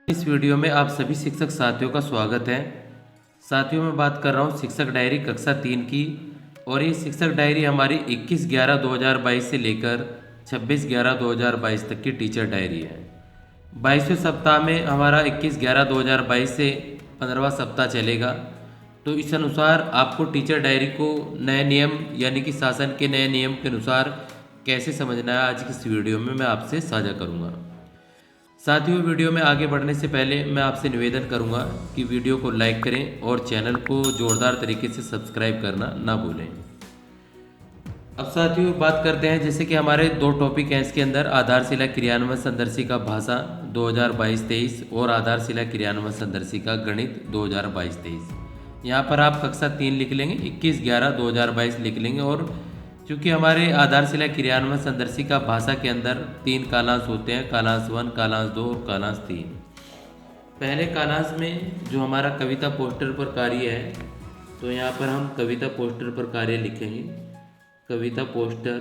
इस वीडियो में आप सभी शिक्षक साथियों का स्वागत है। साथियों, मैं बात कर रहा हूँ शिक्षक डायरी कक्षा 3 की। और ये शिक्षक डायरी हमारी 21/11/2022 से लेकर 26/11/2022 तक की टीचर डायरी है। 22वें सप्ताह में हमारा 21/11/2022 से 15वां सप्ताह चलेगा। तो इस अनुसार आपको टीचर डायरी को नए नियम यानी कि शासन के नए नियम के अनुसार कैसे समझना है, आज की इस वीडियो में मैं आपसे साझा करूँगा। साथियों, वीडियो में आगे बढ़ने से पहले मैं आपसे निवेदन करूंगा कि वीडियो को लाइक करें और चैनल को जोरदार तरीके से सब्सक्राइब करना ना भूलें। अब साथियों बात करते हैं, जैसे कि हमारे दो टॉपिक हैं इसके अंदर, आधारशिला क्रियान्वयन संदर्शिका भाषा 2022-23 और आधारशिला क्रियान्वयन संदर्शिका गणित 2022-23। यहाँ पर आप कक्षा 3 लिख लेंगे, 21/11/2022 लिख लेंगे। और चूँकि हमारे आधारशिला क्रियान्वयन संदर्शिका भाषा के अंदर 3 कालांश होते हैं, कालांश 1, कालांश 2 और कालांश 3। पहले कालांश में जो हमारा कविता पोस्टर पर कार्य है, तो यहाँ पर हम कविता पोस्टर पर कार्य लिखेंगे। कविता पोस्टर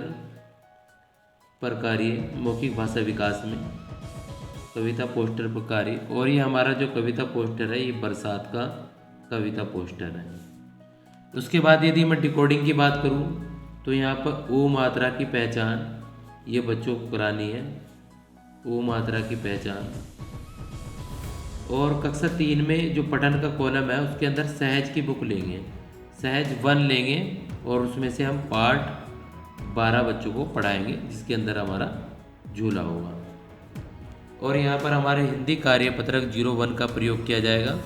पर कार्य मौखिक भाषा विकास में कविता पोस्टर पर कार्य। और ये हमारा जो कविता पोस्टर है ये बरसात का कविता पोस्टर है। उसके बाद यदि मैं डिकोडिंग की बात करूँ तो यहाँ पर ऊ मात्रा की पहचान ये बच्चों को करानी है, ऊ मात्रा की पहचान। और कक्षा 3 में जो पठन का कॉलम है उसके अंदर सहज की बुक लेंगे, सहज 1 लेंगे और उसमें से हम पाठ 12 बच्चों को पढ़ाएंगे, जिसके अंदर हमारा झूला होगा। और यहाँ पर हमारे हिंदी कार्यपत्रक 01 का प्रयोग किया जाएगा।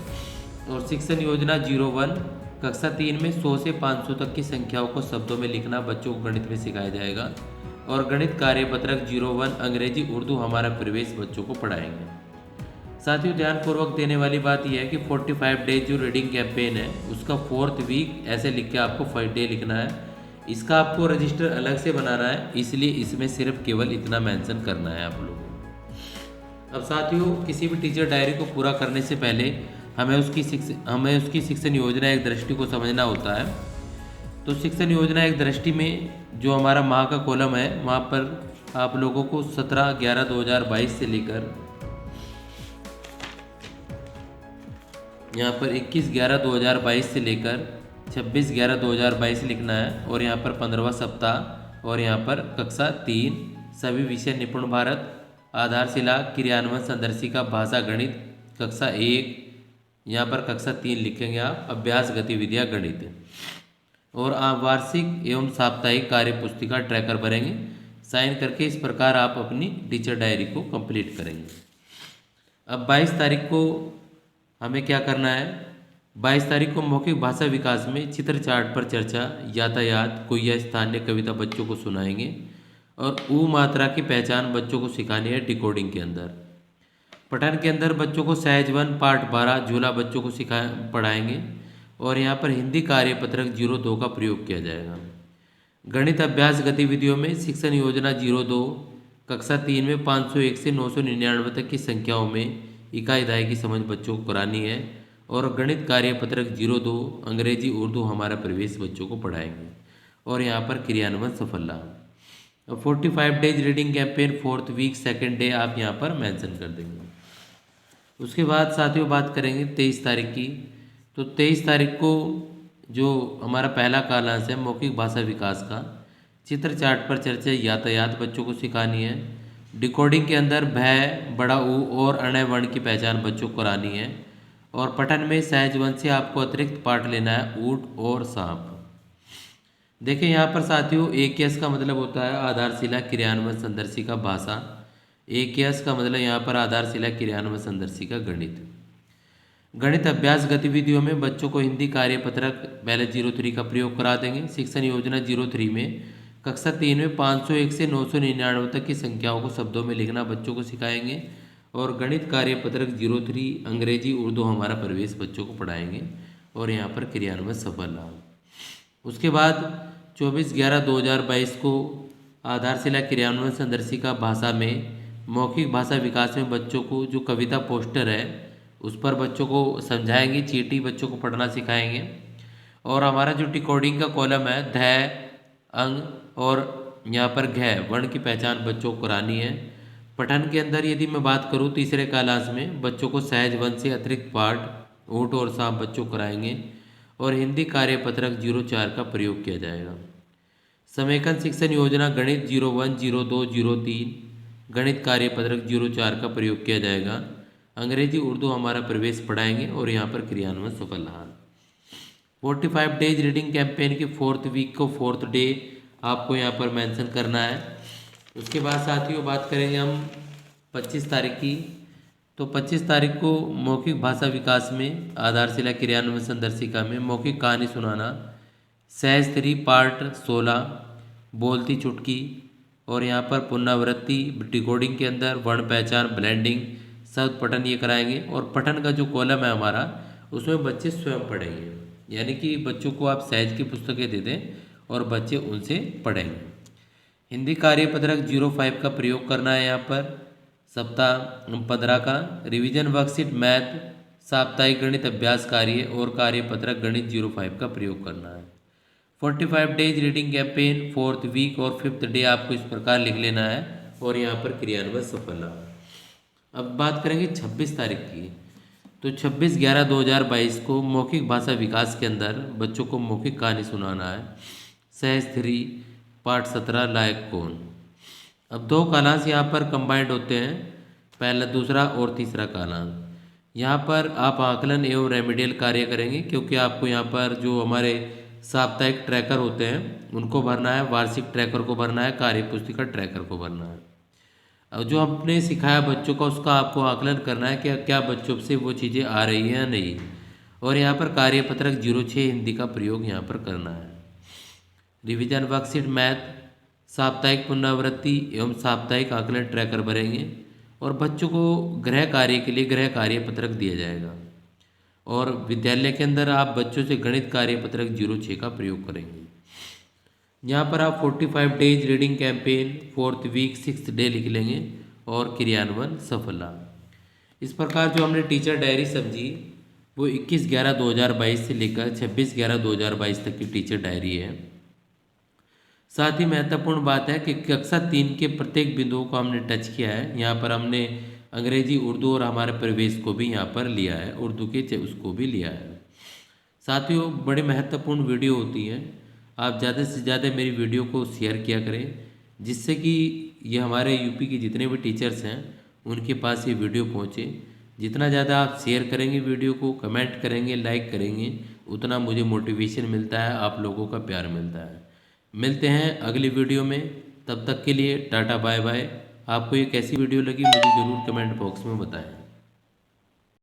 और शिक्षण योजना 01 कक्षा 3 में 100 से 500 तक की संख्याओं को शब्दों में लिखना बच्चों को गणित में सिखाया जाएगा। और गणित कार्यपत्रक 01 अंग्रेजी उर्दू हमारा प्रवेश बच्चों को पढ़ाएंगे। साथियों, ध्यानपूर्वक देने वाली बात यह है कि 45 डेज जो रीडिंग कैंपेन है उसका 4th वीक ऐसे लिख के आपको 1st डे लिखना है। इसका आपको रजिस्टर अलग से बनाना है, इसलिए इसमें सिर्फ केवल इतना मेंशन करना है आप लोगों को। अब साथियों, किसी भी टीचर डायरी को पूरा करने से पहले हमें उसकी शिक्षण योजना एक दृष्टि को समझना होता है। तो शिक्षण योजना एक दृष्टि में जो हमारा माह का कॉलम है वहाँ पर आप लोगों को 17/11/2022 से लेकर यहाँ पर 21/11/2022 से लेकर 26/11/2022 लिखना है। और यहाँ पर 15वां सप्ताह और यहाँ पर कक्षा 3 सभी विषय निपुण भारत, आधारशिला क्रियान्वयन संदर्शिका भाषा गणित कक्षा 1, यहाँ पर कक्षा 3 लिखेंगे आप, अभ्यास गतिविधियाँ गणित। और आप वार्षिक एवं साप्ताहिक कार्य पुस्तिका ट्रैकर भरेंगे। साइन करके इस प्रकार आप अपनी टीचर डायरी को कंप्लीट करेंगे। अब 22 तारीख को हमें क्या करना है, 22 तारीख को मौखिक भाषा विकास में चित्र चार्ट पर चर्चा, यातायात, कोई या स्थानीय कविता बच्चों को सुनाएंगे। और ऊ मात्रा की पहचान बच्चों को सिखानी है डिकोडिंग के अंदर। पठन के अंदर बच्चों को सहज 1 पाठ 12 झूला बच्चों को पढ़ाएंगे। और यहाँ पर हिंदी कार्यपत्रक 02 का प्रयोग किया जाएगा। गणित अभ्यास गतिविधियों में शिक्षण योजना 02 कक्षा 3 में 501 से 999 तक की संख्याओं में इकाई दहाई की समझ बच्चों को करानी है। और गणित कार्यपत्रक 02 अंग्रेजी उर्दू हमारा प्रवेश बच्चों को पढ़ाएंगे। और यहाँ पर क्रियान्वयन सफल रहा। 45 days reading campaign 4th week 2nd day आप यहाँ पर मेंशन कर देंगे। उसके बाद साथियों बात करेंगे 23 तारीख की। तो 23 तारीख को जो हमारा पहला कालांश है मौखिक भाषा विकास का, चित्र चार्ट पर चर्चा, यातायात बच्चों को सिखानी है। डिकोडिंग के अंदर भय, बड़ा ऊ और अणय वर्ण की पहचान बच्चों को करानी है। और पठन में सहज 1 से आपको अतिरिक्त पाठ लेना है, ऊँट और सांप। देखिए यहाँ पर साथियों, AKS का मतलब होता है आधारशिला क्रियान्वयन संदर्शिका भाषा। AKS का मतलब यहाँ पर आधारशिला क्रियान्वयन संदर्शिका गणित। गणित अभ्यास गतिविधियों में बच्चों को हिंदी कार्यपत्रक पहले 03 का प्रयोग करा देंगे। शिक्षण योजना 03 में कक्षा 3 में 501 से 999 तक की संख्याओं को शब्दों में लिखना बच्चों को सिखाएंगे। और गणित कार्यपत्रक 03 अंग्रेजी उर्दू हमारा प्रवेश बच्चों को पढ़ाएंगे। और यहाँ पर क्रियान्वयन सफल रहा। उसके बाद 24/11/2022 को आधारशिला क्रियान्वयन संदर्शिका भाषा में मौखिक भाषा विकास में बच्चों को जो कविता पोस्टर है उस पर बच्चों को समझाएंगे, चीटी बच्चों को पढ़ना सिखाएंगे। और हमारा जो डिकोडिंग का कॉलम है ध, अंग और यहाँ पर घ वर्ण की पहचान बच्चों को करानी है। पठन के अंदर यदि मैं बात करूँ तीसरे कालांश में बच्चों को सहज वन से अतिरिक्त पाठ ऊँट और सांप बच्चों कराएंगे और हिंदी कार्यपत्रक 04 का प्रयोग किया जाएगा। समेकन शिक्षण योजना गणित 01, 02, 03 गणित कार्यपत्रक 04 का प्रयोग किया जाएगा। अंग्रेजी उर्दू हमारा प्रवेश पढ़ाएंगे और यहाँ पर क्रियान्वयन सफल रहा। 45 डेज रीडिंग कैंपेन की 4th वीक को 4th डे आपको यहाँ पर मेंशन करना है। उसके बाद साथियों बात करेंगे हम 25 तारीख की। तो 25 तारीख को मौखिक भाषा विकास में आधारशिला क्रियान्वयन संदर्शिका में मौखिक कहानी सुनाना, सहज 3 पार्ट 16 बोलती चुटकी और यहाँ पर पुनरावृत्ति डिकोडिंग के अंदर वर्ण पहचान ब्लेंडिंग शब्द पठन ये कराएंगे। और पठन का जो कॉलम है हमारा उसमें बच्चे स्वयं पढ़ेंगे, यानी कि बच्चों को आप सहज की पुस्तकें दे दें और बच्चे उनसे पढ़ेंगे। हिंदी कार्यपत्रक 05 का प्रयोग करना है। यहाँ पर सप्ताह 15 का रिवीजन वर्कशीट मैथ साप्ताहिक गणित अभ्यास कार्य और कार्यपत्रक गणित 05 का प्रयोग करना है। 45 days reading campaign 4th week और 5th डे आपको इस प्रकार लिख लेना है और यहाँ पर क्रियान्वयन सफल रहा। अब बात करेंगे 26 तारीख की। तो 26/11/2022 को मौखिक भाषा विकास के अंदर बच्चों को मौखिक कहानी सुनाना है। सहज 3 पार्ट 17 लायक कौन। अब 2 कालांश यहाँ पर कंबाइंड होते हैं, पहला दूसरा और तीसरा कालांश। यहाँ पर आप आकलन एवं रेमेडियल कार्य करेंगे क्योंकि आपको यहाँ पर जो हमारे साप्ताहिक ट्रैकर होते हैं उनको भरना है, वार्षिक ट्रैकर को भरना है, कार्यपुस्तिका ट्रैकर को भरना है। और जो आपने सिखाया बच्चों का उसका आपको आकलन करना है कि क्या बच्चों से वो चीज़ें आ रही हैं या नहीं। और यहाँ पर कार्यपत्रक 06 हिंदी का प्रयोग यहाँ पर करना है। रिवीजन वर्कशीट मैथ साप्ताहिक पुनरावृत्ति एवं साप्ताहिक आकलन ट्रैकर भरेंगे और बच्चों को गृह कार्य के लिए गृह कार्यपत्रक दिया जाएगा। और विद्यालय के अंदर आप बच्चों से गणित कार्यपत्रक 06 का प्रयोग करेंगे। यहाँ पर आप 45 days reading campaign 4th week 6th day लिख लेंगे और क्रियान्वयन सफल रहा। इस प्रकार जो हमने टीचर डायरी समझी वो 21/11/2022 से लेकर 26/11/2022 तक की टीचर डायरी है। साथ ही महत्वपूर्ण बात है कि कक्षा 3 के प्रत्येक बिंदुओं को हमने टच किया है। यहाँ पर हमने अंग्रेजी उर्दू और हमारे परिवेश को भी यहाँ पर लिया है, उर्दू के उसको भी लिया है। साथियों बड़ी महत्वपूर्ण वीडियो होती है, आप ज़्यादा से ज़्यादा मेरी वीडियो को शेयर किया करें जिससे कि ये हमारे यूपी के जितने भी टीचर्स हैं उनके पास ये वीडियो पहुँचे। जितना ज़्यादा आप शेयर करेंगे वीडियो को, कमेंट करेंगे, लाइक करेंगे, उतना मुझे मोटिवेशन मिलता है, आप लोगों का प्यार मिलता है। मिलते हैं अगली वीडियो में, तब तक के लिए टाटा बाय बाय। आपको ये कैसी वीडियो लगी मुझे ज़रूर कमेंट बॉक्स में बताएं।